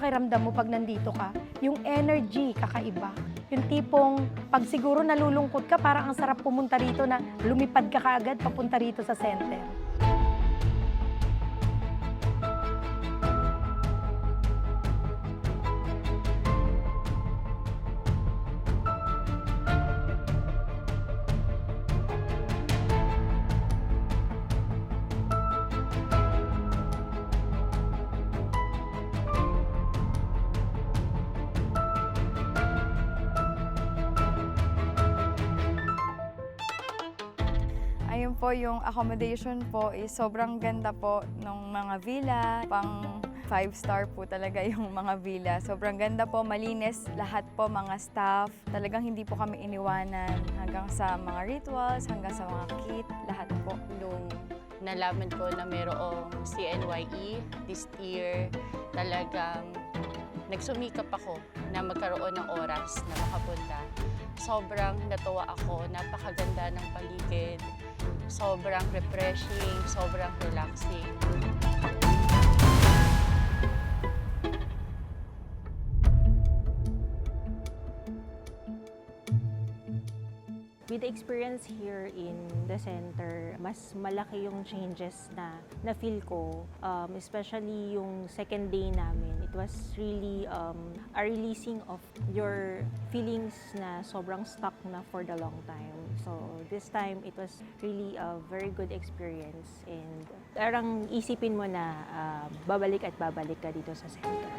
pakiramdam mo pag nandito ka? Yung energy, kakaiba. Yung tipong, pag siguro nalulungkot ka, parang ang sarap pumunta rito na lumipad ka kaagad papunta rito sa center. Ayun po, yung accommodation po is sobrang ganda po ng mga villa. Pang 5-star po talaga yung mga villa. Sobrang ganda po, malinis lahat po mga staff. Talagang hindi po kami iniwanan hanggang sa mga rituals, hanggang sa mga kit, lahat po. Nung nalaman ko na mayroong CNYE this year, talagang nagsumikap ako na magkaroon ng oras na makapunta. Sobrang natuwa ako, napakaganda ng paligid, sobrang refreshing, sobrang relaxing. With the experience here in the center, mas malaki yung changes na na-feel ko, especially yung second day namin. It was really a releasing of your feelings na sobrang stuck na for the long time. So this time, it was really a very good experience and parang isipin mo na babalik at babalik ka dito sa center.